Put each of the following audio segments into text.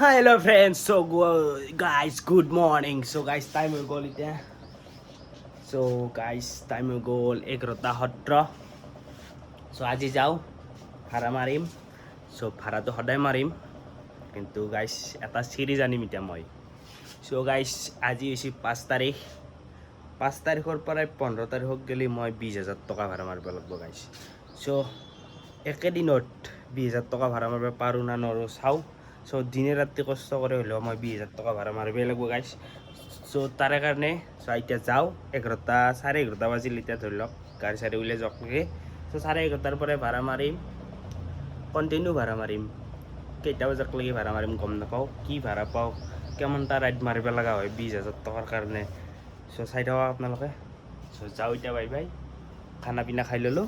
Hello friends, guys, good morning. So guys, time will go এতিয়া. So guys, time will go 11:17. So আজি যাওঁ ভাড়া মাৰিম. So ভাড়াটো সদায় মাৰিম. কিন্তু guys এটা সিৰিজ আনিম এতিয়া মই. So guys, আজি হৈছে 5 তাৰিখ. 5 তাৰিখৰ পৰা 15 তাৰিখক গেলি মই 20,000 টকা ভাড়া মাৰিব লাগিব guys. So একেদিনত 20,000 টকা ভাড়া মাৰিব পাৰোঁ না নৰো চাওঁ. So দিনে ৰাতি কষ্ট কৰি হ'লেও মই 20,000 টকা ভাড়া মাৰিবই লাগিব গাইছ. So তাৰে কাৰণে এতিয়া যাওঁ 11:30 বাজিল এতিয়া ধৰি লওক গাড়ী চাড়ী উলিয়াই যাওক নেকি. So 11:30 পৰাই ভাড়া মাৰিম, কণ্টিনিউ ভাড়া মাৰিম, কেইটা বজালৈকে ভাড়া মাৰিম গম নাপাওঁ, কি ভাড়া পাওঁ, কেমনটা ৰাইড মাৰিব লগা হয় 20,000 টকাৰ কাৰণে. So চাই থাকক আপোনালোকে. So যাওঁ এতিয়া, বাই বাই. খানা পিনা খাই ল'লোঁ,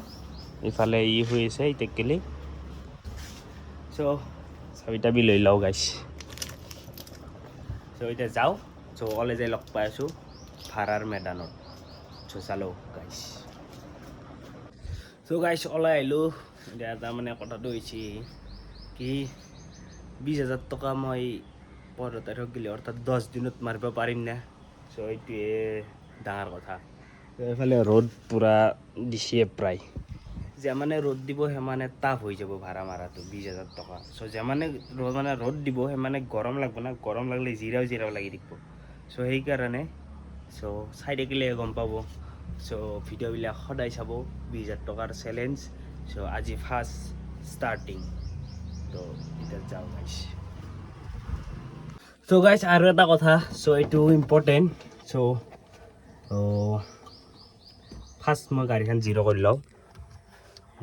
ইফালে হৈ আছে এতিয়া গেলি. So চাবিটাবি লৈ লওঁ গাইছ. চ' এতিয়া যাওঁ. চ' অকলে যাই লগ পাই আছোঁ ভাড়াৰ মেদানত. চ' চালোঁ গাইছ. চ' গাইছ ওলাই আহিলোঁ. এতিয়া তাৰমানে কথাটো হৈছে কি 20,000 টকা মই 15 তাৰিখত গ'লে অৰ্থাৎ 10 দিনত মাৰিব পাৰিম নে. চ' এইটোৱে ডাঙৰ কথা. এইফালে ৰ'দ পূৰা দিছে প্ৰায়. যেমানে ৰ'দ দিব সিমানে টাফ হৈ যাব ভাড়া মাৰাটো 20,000 টকা. চ' যেমানে ৰ'দ দিব সিমানে গৰম লাগব না, গৰম লাগিলে জিৰাও লাগি থাকিব. চ' সেইকাৰণে চাই থাকিলে গম পাব. চ' ভিডিঅ'বিলাক সদায় চাব. 20,000 টকাৰ চেলেঞ্জ. চ' আজি ফাৰ্ষ্ট ষ্টাৰ্টিং. তো এতিয়া যাওঁ গাইছ. চ' গাইছ আৰু এটা কথা, চ' এইটো ইম্পৰ্টেণ্ট. চ' ফাৰ্ষ্ট মই গাড়ীখন জিৰ' কৰি লওঁ.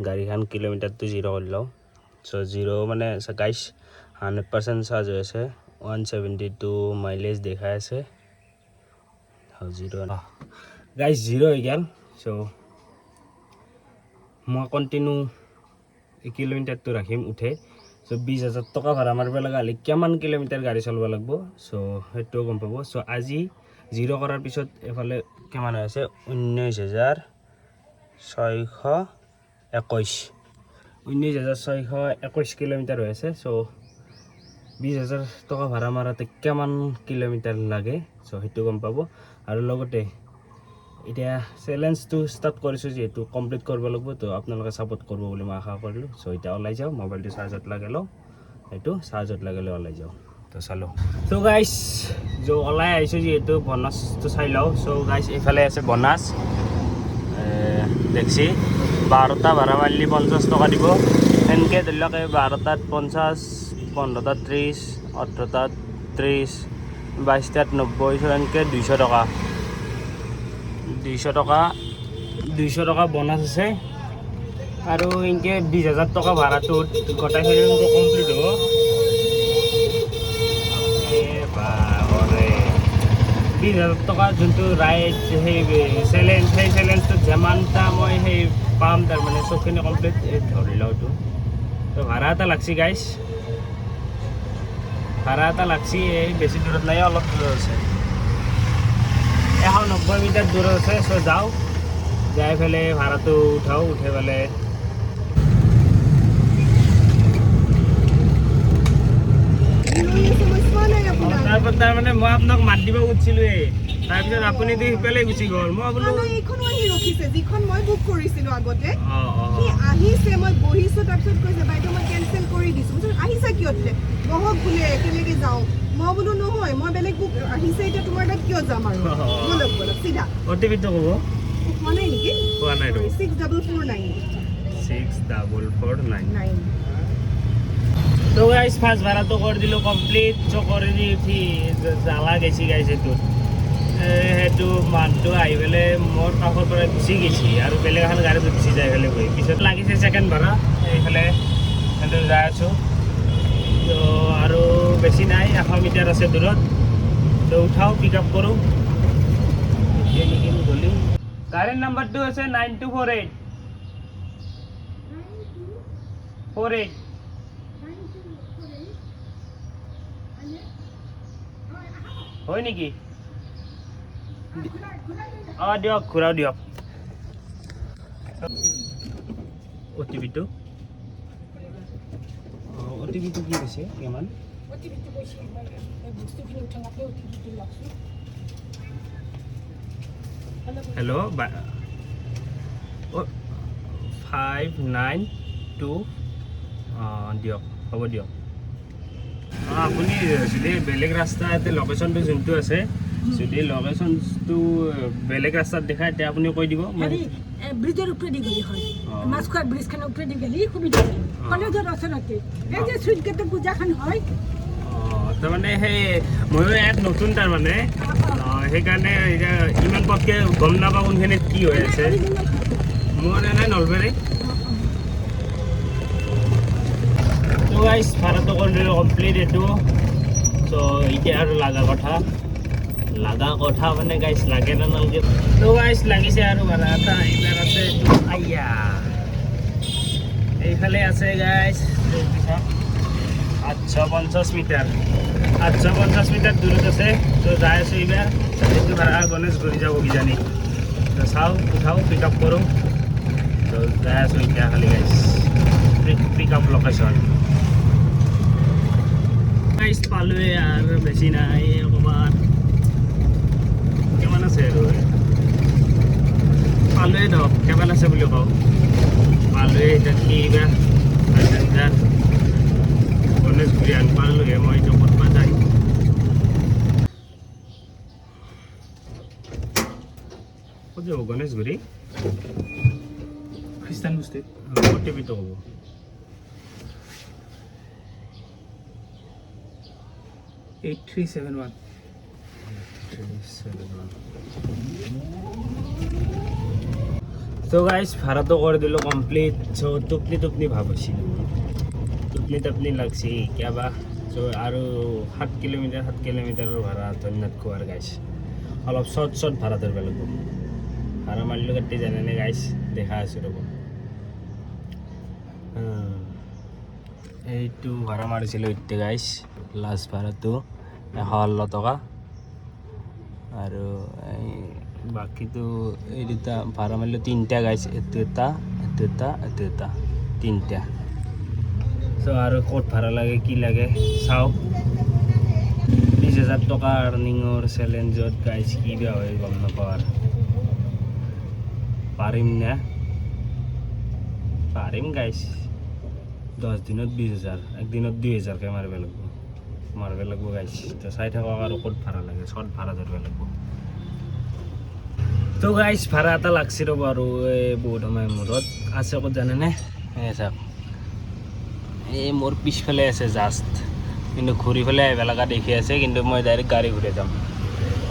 গাড়ীখন কিলোমিটাৰটো জিৰ' কৰি লওঁ. চ' জিৰ' মানে গাইছ 100% চাৰ্জ হৈ আছে, 172 মাইলেজ দেখাই আছে. জিৰ' গাইছ জিৰ' হৈ গ'ল. চ' মই কণ্টিনিউ এই কিলোমিটাৰটো ৰাখিম উঠে. চ' 20,000 টকা ভাড়া মাৰিব লগা হ'লে কিমান কিলোমিটাৰ গাড়ী চলাব লাগিব, চ' সেইটোও গম পাব. চ' আজি জিৰ' কৰাৰ পিছত এইফালে কিমান হৈ আছে 19,621 কিলোমিটাৰ হৈ আছে. চ' 20,000 টকা ভাড়া মাৰাতে কিমান কিলোমিটাৰ লাগে, চ' সেইটো গম পাব. আৰু লগতে এতিয়া চেলেঞ্জটো ষ্টাৰ্ট কৰিছোঁ যিহেতু কমপ্লিট কৰিব লাগিব, তো আপোনালোকে ছাপোৰ্ট কৰিব বুলি মই আশা কৰিলোঁ. চ' এতিয়া ওলাই যাওঁ, মোবাইলটো চাৰ্জত লগাই লওঁ, সেইটো চাৰ্জত লগাই ওলাই যাওঁ. তো চালোঁ. চ' গাইছ ওলাই আহিছোঁ যিহেতু বনাছটো চাই লওঁ. চ' গাইছ এইফালে আছে বনাছ, দেখছি 12টা ভাড়া মাৰিলে 50 টকা দিব. সেনেকৈ ধৰি লওক 12টাত 50, 15টাত 30, 18টাত 30, 22টাত 90, সেনেকৈ 200 টকা. 200 টকা বনাছ আছে. আৰু এনেকৈ 20,000 টকা ভাড়াটোত গোটেইখিনি কমপ্লিট হ'ব. 20,000 টকা যোনটো ৰাইড সেই চেলেঞ্জটোত যিমানটা মই সেই পাম, তাৰমানে চবখিনি কমপ্লিট ধৰি লওঁতো. তো ভাড়া এটা লাগছি গাইছ, ভাড়া এটা লাগছি. এই বেছি দূৰত নাই, অলপ দূৰত আছে, 190 মিটাৰ দূৰত আছে. চ' যাওঁ, যাই পেলাই ভাড়াটো উঠাওঁ, উঠাই পেলাই তাৰমানে মই আপোনাক মাত দিব খুজিছিলোঁৱেই, তাৰপিছত আপুনি সিফালে গুচি গ'ল. মই বোলো এইখন আহি ৰখিছে, যিখন মই বুক কৰিছিলোঁ আগতে, সি আহিছে, মই বহিছোঁ, তাৰপিছত কৈছে বাইদেউ মই কেনচেল কৰি দিছোঁ. আহিছা কিয় দিলে, বহক বোলে একেলগে যাওঁ. মই বোলো নহয়, মই বেলেগ বুক আহিছে, এতিয়া তোমাৰ তাত কিয় যাম আৰু, বলক বলক চিধা. অ'টিপিটো ক'ব কোৱা নাই নেকি? কোৱা নাই, 6449 6449. তো গাইছ ফাৰ্ষ্ট ভাড়াটো কৰি দিলোঁ কমপ্লিট. চ' কৰি দি উঠি জ্বালা গেছি গাইছ. সেইটো মানুহটো আহি পেলাই মোৰ কাষৰ পৰা গুচি গৈছে আৰু বেলেগ এখন গাড়ীত গুচি যাই পেলাই গৈ পিছত লাগিছে ছেকেণ্ড ভাড়া. এইফালে সেইটো যাই আছোঁ. তো আৰু বেছি নাই, 100 মিটাৰ আছে দূৰত. তো উঠাওঁ, পিক আপ কৰোঁ. এতিয়া নেকি গ'লি গাড়ীৰ নাম্বাৰটো হৈছে 9248 হয় নেকি? অঁ দিয়ক, ঘূৰাও দিয়ক অ'টিপিটো. অ'টিপিটো কি হৈছে কিমান হেল্ল' 592 দিয়ক হ'ব দিয়ক আপুনি যদি বেলেগ ৰাস্তা লোকেশ্যনটো যোনটো আছে যদি লোকেশ্যনটো বেলেগ ৰাস্তাত দেখায় তেতিয়া আপুনি কৈ দিব ব্ৰিজৰ ওপৰেদি গ'লি হয় মাছখোৱাৰ ব্ৰিজখনৰ ওপৰেদি গ'লি সুবিধা কলেজৰ ওচৰতে এই যে চুইট গেটৰ পূজাখন হয় তাৰমানে সেই ময়ো ইয়াত নতুন তাৰমানে সেইকাৰণে এতিয়া ইমান পটকৈ গম নাপাওঁ কোনখিনিত কি হৈ আছে মোৰ এনে নলবাৰী তো গাইজ ভাড়াটো কৰি দিলোঁ কমপ্লিট এইটো চ' এতিয়া আৰু লগা কথা মানে গাইজ লাগে না নালাগে তো গাইজ লাগিছে আৰু ভাড়া এটা এইবাৰ আছে এইটো আইয়া এইফালে আছে গাইজ 850 মিটাৰ 850 মিটাৰ দূৰত আছে তো যাই আছোঁ এইবাৰ এইটো ভাড়া গণেশগুৰি যাব কিজানি তো চাওঁ উঠাওঁ পিক আপ কৰোঁ তো যাই আছোঁ এতিয়া খালি গাইজ পিক আপ লোকেশ্যন গাইজ পালোৱে আৰু বেছি নাই অকণমান কিমান আছে আৰু পালোৱে ধৰক কিমান আছে বুলি কওঁ পালোৱে এতিয়া কি এইবাৰ গণেশগুৰি আন পালোঁহে মই এতিয়া ক'তবা যাই ক'ত যাব গণেশগুৰি খ্ৰীষ্টান বস্তি টিভিটো হ'ব তো গাইজ ভাড়াটো কৰি দিলোঁ কমপ্লিট চ' টোপনি ভাৱ হৈছিলোঁ টোপনি লাগছি কিয়াবা চ' আৰু 7 কিলোমিটাৰৰ ভাড়া ধন্যত খোৱাৰ গাইজ অলপ শ্বৰ্ট ভাড়া ধৰিব লাগিব ভাড়া মাৰিলোঁ কাটি জানেনে গাইজ দেখা আছোঁ ৰ'ব এইটো ভাড়া মাৰিছিলোঁ এতিয়া গাইজ লাষ্ট ভাড়াটো 116 টকা আৰু বাকীটো এই দুটা ভাড়া মাৰিলোঁ 3টা গাইজ এইটো এটা 3টা চ' আৰু ক'ত ভাড়া লাগে কি লাগে চাওক 20,000 টকা আৰ্নিঙৰ চেলেঞ্জত গাইজ কি বেয়া হয় গম নাপাওঁ আৰু পাৰিম গাইজ 10 দিনত 20,000 একদিনত 2,000কে মাৰিব লাগিব গাইজ তো চাই থাকক আৰু ক'ত ভাড়া লাগে চব ভাড়া ধৰিব লাগিব তো গাইজ ভাড়া এটা লাগছি ৰ'ব আৰু এই বহুত সময় মূৰত আছে ক'ত জানেনে এই চাওক এই মোৰ পিছফালে আছে জাষ্ট কিন্তু ঘূৰি পেলাই আহিব লগা দেখি আছে কিন্তু মই ডাইৰেক্ট গাড়ী ঘূৰাই যাম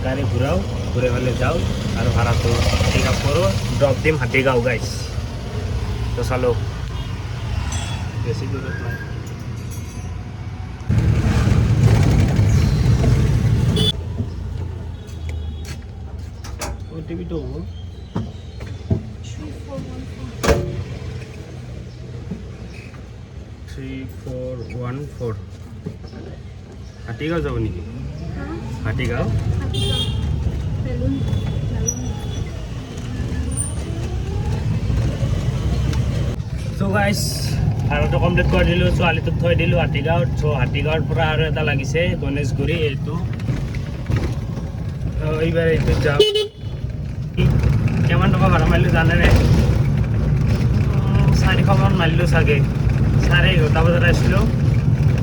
গাড়ী ঘূৰাই পেলাই যাওঁ আৰু ভাড়াটো পিক আপ কৰোঁ ড্ৰপ দিম হাতীগাঁও গাইজ তো চালোঁ বেছি দূৰত নাই টিভিটো হ'ব 3414 হাতীগাঁও যাব নেকি হাতীগাঁও চ' গাইজ ভাড়াটো কমপ্লিট কৰি দিলোঁ ছোৱালীটোক থৈ দিলোঁ হাতীগাঁৱত চ' হাতীগাঁৱৰ পৰা আৰু এটা লাগিছে গণেশগুৰি এইটো এইবাৰ এইটোত যাওঁ কিমান টকা ভাড়া মাৰিলোঁ জানেনে 400মান মাৰিলোঁ চাগে 11:30 বজাত আহিছিলোঁ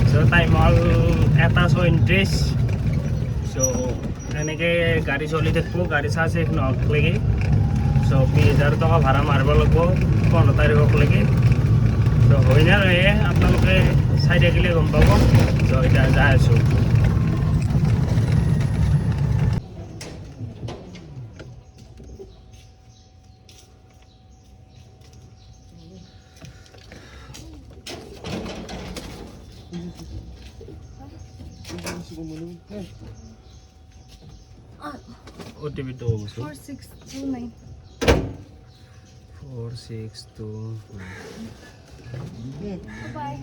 চ' টাইম হ'ল 1:29 চ' এনেকৈ গাড়ী চলি থাকিব গাড়ী চাৰ্জ শেষ নহওক লাগি চ' 20,000 টকা ভাড়া মাৰিব লাগিব 15 তাৰিখক লাগি চ' হয় নে নহয় আপোনালোকে চাই থাকিলে গম পাব চ' এতিয়া যাই আছোঁ OTP to 4629 4629 bye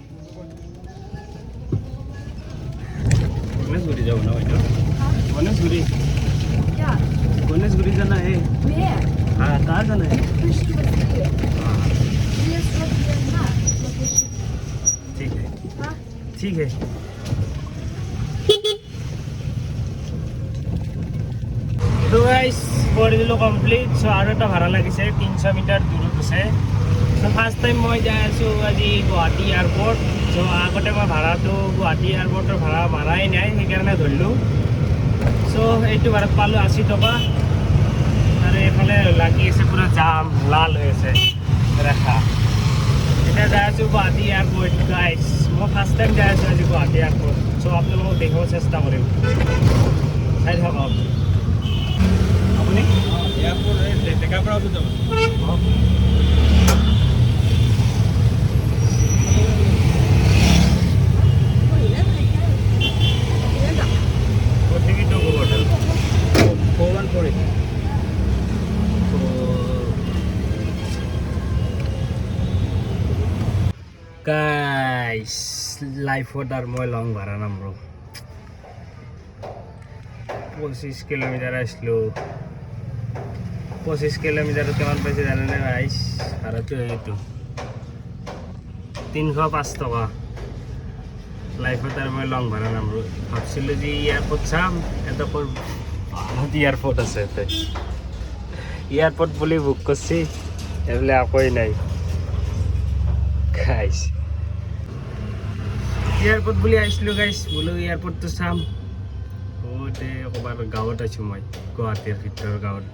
गणेशगुरी जाऊ ना बेटा गणेशगुरी क्या गणेशगुरी जाना है where हाँ कहाँ जाना है ठीक है हाँ ठीक है কৰি দিলোঁ কমপ্লিট। চ' আৰু এটা ভাড়া লাগিছে 300 মিটাৰ দূৰত আছে। চ' ফাৰ্ষ্ট টাইম মই যাই আছোঁ আজি গুৱাহাটী এয়াৰপৰ্ট। চ' আগতে মই ভাড়াটো গুৱাহাটী এয়াৰপৰ্টৰ ভাড়া মাৰাই নাই, সেইকাৰণে ধৰিলোঁ। চ' এইটো ভাড়াত পালোঁ 80 টকা। আৰু এইফালে লাগি আছে পুৰা জাম, লাল হৈ আছে ৰেখা। এতিয়া যাই আছোঁ গুৱাহাটী এয়াৰপৰ্ট গাইজ। মই ফাৰ্ষ্ট টাইম যাই আছোঁ আজি গুৱাহাটী এয়াৰপৰ্ট। চ' আপোনালোকক দেখাব চেষ্টা কৰিম, চাই থাকক আপুনি। এয়াৰপোৰ্ট ডেকাৰ পৰা উঠি যাব OTP to go hotel 414 guys লাইফত আৰ মই লং ভাড়া নামৰো 25 কিলোমিটাৰ আসলো 25 কিলোমিটাৰ কিমান পাইছে জানেনে গাইস ভাড়াটো এইটো 305 টকা লাইফত আৰ মই লং ভাড়া নামৰো ভাবছিলো যে এয়ারপোর্ট চাম এটা পর ভারত এয়ারপোর্ট আছে এতে এয়ারপোর্ট বুলি বুক করছি এবেলে আকই নাই গাইস এয়ারপোর্ট বুলি আইছিলো গাইস বলো এয়ারপোর্ট তো চাম ওতে কবার গাঁৱত আছো মই গুৱাহাটীৰ ভিতৰৰ গাঁৱত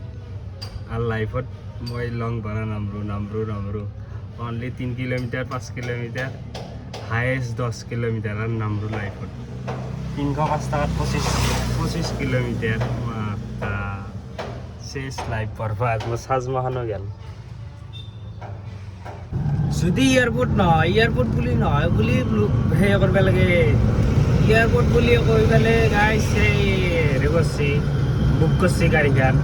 আৰ লাইফত মই লং ভাড়া নামৰো only 3 kilometre 5 kilometre highest 10 kilometre আৰ নামৰো লাইফত 305 টাকাত 25 কিলোমিটার মাতা শেষ লাইফ বরবাদ মই সাজ মাহানো গেল যদি এয়ারপোর্ট বুলি নহয় বুলি হে কৰিব লাগে এয়াৰপোৰ্ট বুলি কৈ পেলে গাইছ হেৰি কৰছি বুক কৰছি গাড়ীখন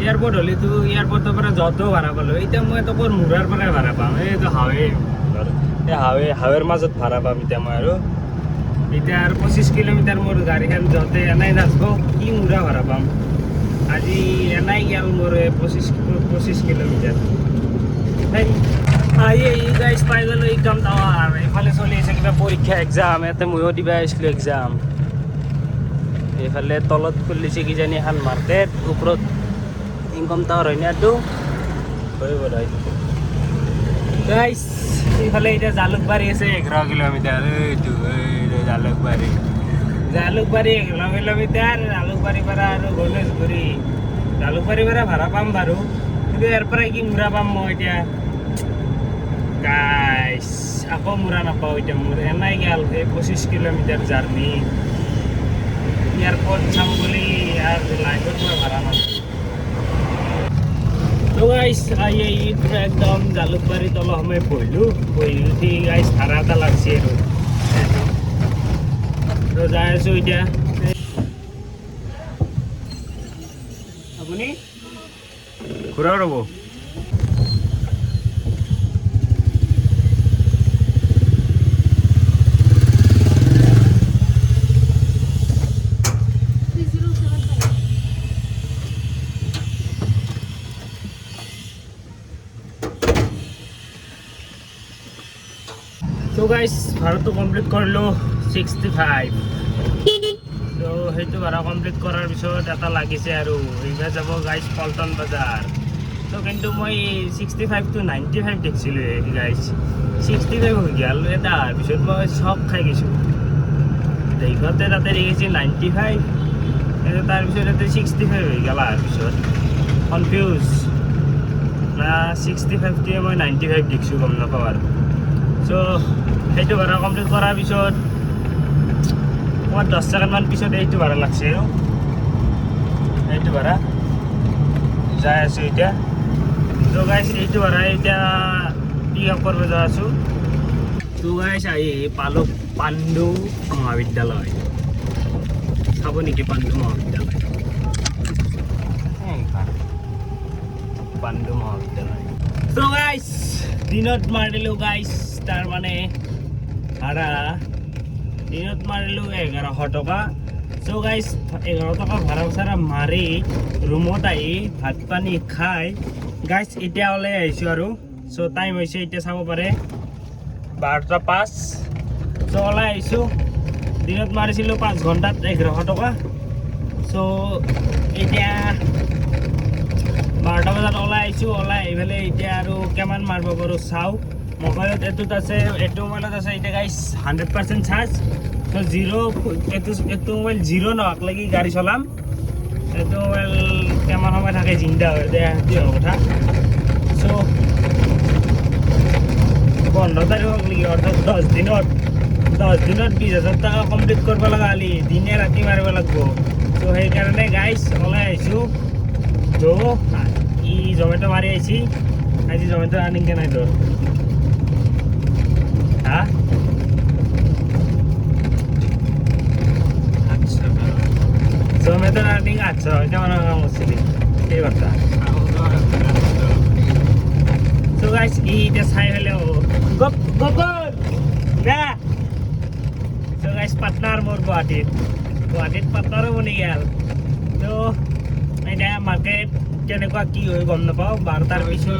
এয়াৰপোৰ্ট হলেতো এয়াৰপোৰ্টৰ পৰা য'তো ভাড়া পালো এতিয়া মই তোৰ মুৰাৰ পৰাই ভাড়া পাম এইটো হাৱেৰ মাজত ভাড়া পাম এতিয়া মই আৰু এতিয়া আৰু 25 কিলোমিটাৰ মোৰ গাড়ীখন য'তে এনাই নাযাব কি মুৰা ভাড়া পাম আজি এনাই গেল মোৰ 25 কিলোমিটাৰ গাইজ পাই গ'লো একদম টাৱাৰ এইফালে চলি আছে কিবা পৰীক্ষা এক্সাম ইয়াতে ময়ো দিবা আহিছিলোঁ এক্সাম এইফালে তলত খুলিছে কিজানি এখন মাৰ্কেট ওপৰত ইনকম টাৱাৰ হয় নাতো হৈ গ'ল গাইজ এইফালে এতিয়া জালুকবাৰী আছে 11 কিলোমিটাৰ এইটো জালুকবাৰী 11 কিলোমিটাৰ জালুকবাৰীৰ পৰা আৰু গণেশগুৰি জালুকবাৰীৰ পৰা ভাড়া পাম বাৰু কিন্তু ইয়াৰ পৰা কি মুৰা পাম মই এতিয়া গাইস আকৌ মুৰা নাপাওঁ এতিয়া মোৰ এনাই গেল 25 কিলোমিটাৰ জাৰ্নি এয়াৰপোৰ্ট চাম বুলি আৰু লাইফত মই ভাড়া নাপাওঁ তো গাইস পুৰা একদম জালুকবাৰী তল সময় বহি উঠি গাইস ভাড়া এটা লাগছে আৰু তো যাই আছোঁ এতিয়া আপুনি ঘূৰা ৰ'ব তো গাইস ভাড়াটো কমপ্লিট কৰিলোঁ 65 তো সেইটো ভাড়া কমপ্লিট কৰাৰ পিছত এটা লাগিছে আৰু এইবাৰ যাব গাইস পল্টন বজাৰ তো কিন্তু মই 65 to 95 দেখিছিলোঁ গাইস 65 হৈ গ'ল এটা পিছত মই চক খাই গৈছোঁ দেখাতে তাতে দেখিছে 95 কিন্তু তাৰপিছত ইয়াতে 65 হৈ গ'ল আৰু পিছত কনফিউজ না 65 টোৱে মই 95 দেখিছোঁ গম নাপাওঁ আৰু চ' সেইটো ভাড়া কমপ্লিট কৰাৰ পিছত মই 10 ছেকেণ্ডমান পিছত এইটো ভাড়া লাগছে এইটো ভাড়া যাই আছোঁ এতিয়া তো গাইছ এইটো ভাড়া এতিয়া পিক আপ কৰিব যাই আছোঁ তো গাইছ আহি পালোঁ পাণ্ডু মহাবিদ্যালয় চাব নেকি পাণ্ডু মহাবিদ্যালয় পাণ্ডু মহাবিদ্যালয় তো গাইছ দিনত মাৰিলোঁ গাইছ তাৰ মানে ভাড়া দিনত মাৰিলোঁ 1100 টকা চ' গাইছ 11 টকা ভাড়া চাৰা মাৰি ৰুমত আহি ভাত পানী খাই গাইছ এতিয়া ওলাই আহিছোঁ আৰু চ' টাইম হৈছে এতিয়া চাব পাৰে 12:05 চ' ওলাই আহিছোঁ দিনত মাৰিছিলোঁ 5 ঘণ্টাত 1100 টকা চ' এতিয়া 12টা বজাত ওলাই আহিছোঁ, ওলাই আহি পেলাই এতিয়া আৰু কিমান মাৰিব পাৰোঁ চাওঁ। মোবাইলত এইটোত আছে, এইটো মোবাইলত আছে এতিয়া গাইছ 100% চাৰ্জ। তো এইটো মোবাইল জিৰ' নহওক লাগি গাড়ী চলাম। এইটো মোবাইল কিমান সময় থাকে জিন্দা হৈ যায় সেইটো কথা। চ' 15 তাৰিখ হওক নেকি, অৰ্থাৎ 10 দিনত 20,000 টকা কমপ্লিট কৰিব লগা হ'লে দিনে ৰাতি মাৰিব লাগিব। চ' সেইকাৰণে গাইছ ওলাই আহিছোঁ। তো ই জমেটো মাৰি আহিছি, আজি জমেটো আনিকে নাই তোৰ হা জমেটো আর্নিং আচ্ছা কেমন কাম করছিলি সেই কথা। সো গাইস এইটা চাই হলেও গোপন না। সো গাইস পার্টনার মোর গুৱাহাটীত পাৰ্টনাৰো বনি গেল। তো এতিয়া মাৰ্কেট কেনেকুৱা কি হয় গম নাপাওঁ। 12টাৰ পিছত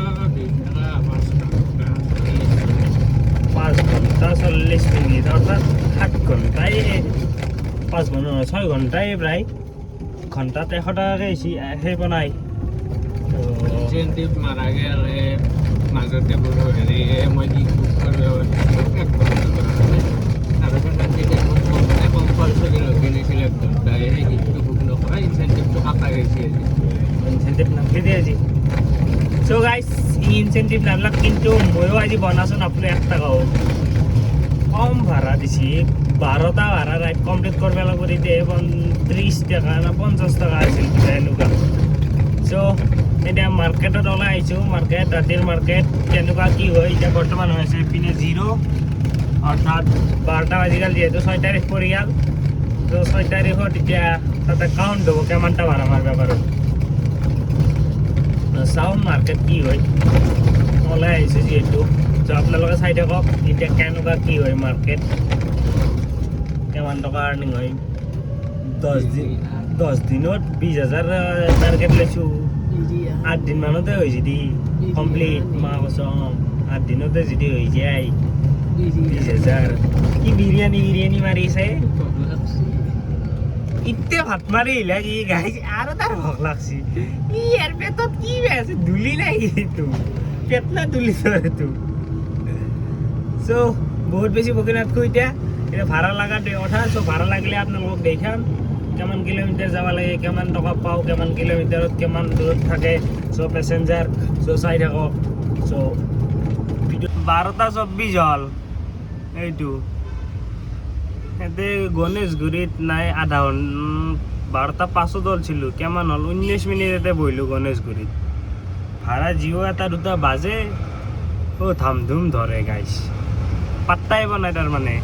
5 ঘণ্টা 40 মিনিট অৰ্থাৎ 7 ঘণ্টাই 5 ঘণ্টা 6 ঘণ্টাই প্ৰায় ঘণ্টাত 100 টাকাকৈ সেই বনাই। ইনচেন্টিভ মাৰা গেল মাজতে বোলো হেৰি মই কি আৰু কম্পালচৰি কিনিছিল 1 ঘণ্টা সেই গীতটো বুক নকৰা ইনচেন্টিভটো কাটা গৈছে। ইনচেন্টিভ নামকে দিয়ে আজি। চ' গাইছ ইনচেন্টিভ নামলাক কিন্তু ময়ো আজি বনাচোন আপুনি 1 টাকাও কম ভাড়া দিছি। 12টা ভাড়া ৰাইড কমপ্লিট কৰিব লাগিব তেতিয়া 30 টাকা না 50 টাকা আছিল কিবা এনেকুৱা। চ' এতিয়া মাৰ্কেটত ওলাই আহিছোঁ। মাৰ্কেট ৰাতিৰ মাৰ্কেট কেনেকুৱা কি হয় এতিয়া বৰ্তমান হৈ আছে পিনে 0 অৰ্থাৎ 12টা বাজি গ'ল। যিহেতু 6 তাৰিখ পৰি গ'ল। তো 6 তাৰিখত এতিয়া তাতে কাউণ্ট হ'ব কিমানটা ভাড়া মাৰিব পাৰোঁ। চাওঁ মাৰ্কেট কি হয়, ওলাই আহিছোঁ যিহেতু। তো আপোনালোকে চাই থাকক এতিয়া কেনেকুৱা কি হয় মাৰ্কেট, কিমান টকা আৰ্নিং হয়। 10 দিনত 20,000 টাৰ্গেট লৈছোঁ। 8 দিন মানতে হৈ যদি কমপ্লিট মাহ কৈছোঁ 8 দিনতে যদি হৈ যায় 20,000। কি বিৰিয়ানী মাৰিছে ইতে ভাত মাৰি লাগি গাইছে আৰু তাৰ ভোক লাগছি। ইয়াৰ পেটত কি আছে ধূলি নাই এইটো পেট না ধূলি এইটো। চ' বহুত বেছি বকি নাথাকোঁ এতিয়া ভাড়া লগা কথা। চ' ভাড়া লাগিলে আপোনালোকক দেখাম কিমান কিলোমিটাৰ যাব লাগে, কিমান টকা পাওঁ, কিমান কিলোমিটাৰত কিমান দূৰত থাকে। চ' পেচেঞ্জাৰ চ' চাই থাকক। চ' 12:24 হ'ল। এইটো ইয়াতে গণেশগুৰিত নাই আধা ঘণ্টা 12:05 ওলছিলোঁ কিমান হ'ল 19 মিনিটতে বহিলোঁ গণেশগুৰিত। ভাড়া জিঅ' 1-2 বাজে ধামধুম ধৰে গাইছ পাত্তাই বনাই তাৰমানে।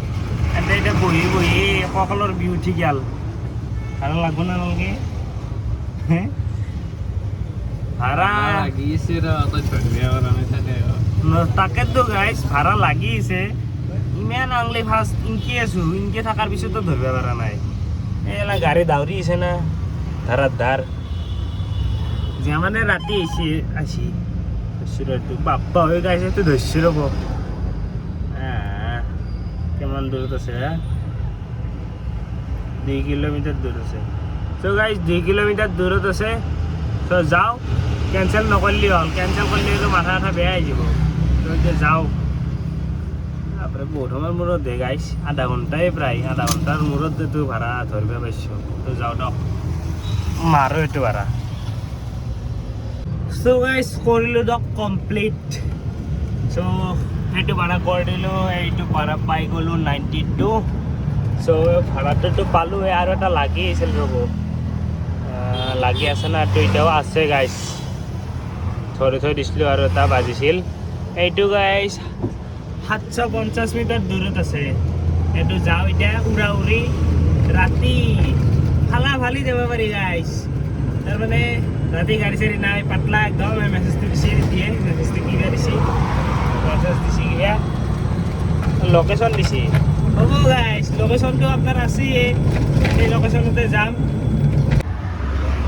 ইয়াতে এতিয়া বহি কঁকালৰ বিষ উঠি গেল। ভাড়া লাগব না নালগে ভাড়া লাগিছে তাকেতো গাইছ ভাড়া লাগিছে। ইমান আংলি ফাৰ্ষ্ট ইনকি আছোঁ, ইনকি থকাৰ পিছতো ধৰিব পৰা নাই। এইলা গাড়ী দাউৰি আছে না ধাৰাত ধাৰ যে মানে ৰাতি আহিছে ধৰিছোঁ বাপ্পা হৈ গাইছে এইটো ধৰিছোঁ ৰ'ব। কিমান দূৰত আছে 2 কিলোমিটাৰ দূৰ আছে। চ' গাইজ 2 কিলোমিটাৰ দূৰত আছে। চ' যাওঁ কেঞ্চেল নকৰিলে হ'ল, কেঞ্চেল কৰিলেতো মাথা বেয়া হৈ যাব। ত' এতিয়া যাওঁ তাৰপৰে বহুত সময় মূৰত দে গাইছ আধা ঘণ্টাই প্ৰায় আধা ঘণ্টাৰ মূৰত এইটো ভাড়া ধৰিব পাইছোঁ। তো যাওঁ দক মাৰোঁ এইটো ভাড়া। চ' গাইছ কৰিলোঁ দক কমপ্লিট। চ' সেইটো ভাড়া কৰি দিলোঁ। এইটো ভাড়া পাই গ'লোঁ 92। চ' ভাড়াটোতো পালোঁ আৰু এটা লাগি আছিল ৰ'ব লাগি আছে না তো এতিয়াও আছে গাইছ ধৰি থৈ দিছিলোঁ আৰু এটা বাজিছিল। এইটো গাইছ 750 মিটাৰ দূৰত আছে। এইটো যাওঁ এতিয়া উৰা উৰি ৰাতি ফালা ফালি যাব পাৰি গাইছ। তাৰমানে ৰাতি গাড়ী চাড়ী নাই পাতলা একদম। মেছেজটো দিছে দিয়ে মেছেজটো কি দিছে মেছেজ দিছে কিবা লোকেশ্যন দিছে। হ'ব গাইছ লোকেশ্যনটো আপোনাৰ আছে এই লোকেশ্যনতে যাম।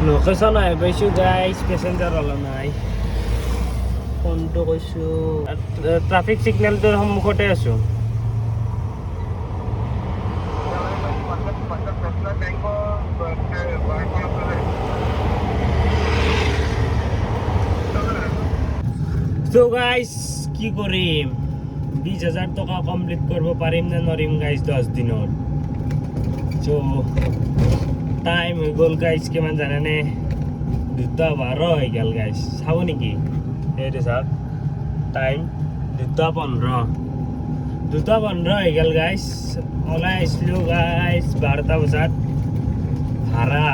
লোকেশ্যন আহি পাইছোঁ গাইছ পেচেঞ্জাৰ ওলোৱা নাই। ফোনটো কৈছোঁ ট্ৰাফিক ছিগনেলটোৰ সন্মুখতে আছোঁ। So guys, কি কৰিম 20,000 টকা কমপ্লিট কৰিব পাৰিম নে নৰিম গাইজ 10 দিনত so টাইম হৈ গ'ল গাইজ কিমান জানেনে 2:12 হৈ গ'ল গাইজ চাব নেকি এইটো চাওক টাইম 2:15 হৈ গ'ল গাইজ ওলাই আহিছিলোঁ গাইজ 12টা বজাত ভাড়া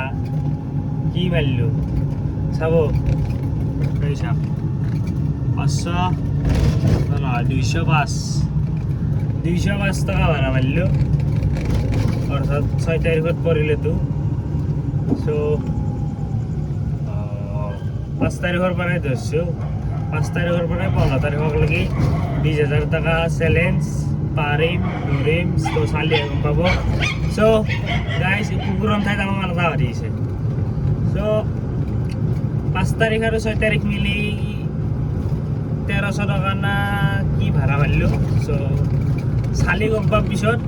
কি মাৰিলোঁ চাব এই চাওক 205 টকা ভাড়া মাৰিলোঁ অৰ্থাৎ 6 তাৰিখত পৰিলেতো চ' 5 তাৰিখৰ পৰাই ধৰিছোঁ 5 তাৰিখৰ পৰাই 15 তাৰিখলৈকে 20,000 টকা চেলেঞ্জ পাৰিম ধৰিম চ' চালিয়ে গম পাব চ' গাইজ কুকুৰৰ ঠাইত আমাৰ মানুহ এটা দিছে চ' 5 তাৰিখ আৰু 6 তাৰিখ মিলি 1300 টকা না কি ভাড়া মাৰিলোঁ চ' চালি গম পাম পিছত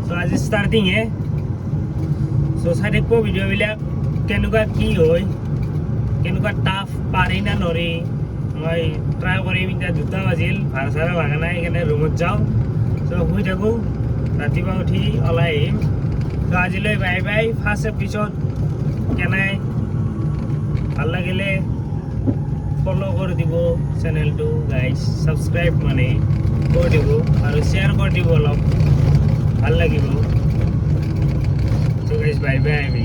চ' আজি ষ্টাৰ্টিংহে চ' চাই থাকিব ভিডিঅ'বিলাক কেনেকুৱা কি হয় কেনেকুৱা টাফ পাৰি না নৰি মই ট্ৰাই কৰিম এতিয়া 2টা বাজিল ভাড়া চাড়া লগা নাই সেইকাৰণে ৰুমত যাওঁ চ' শুই থাকোঁ ৰাতিপুৱা উঠি ওলাই আহিম চ' আজিলৈ বাই বাই ফাৰ্ষ্ট এপিছ'ড কেনাই ভাল লাগিলে ফলো কৰি দিব চেনেলটো গাইজ ছাবস্ক্ৰাইব মানে কৰি দিব আৰু শ্বেয়াৰ কৰি দিব অলপ ভাল লাগিব চ' গাইজ বাই বাই আমি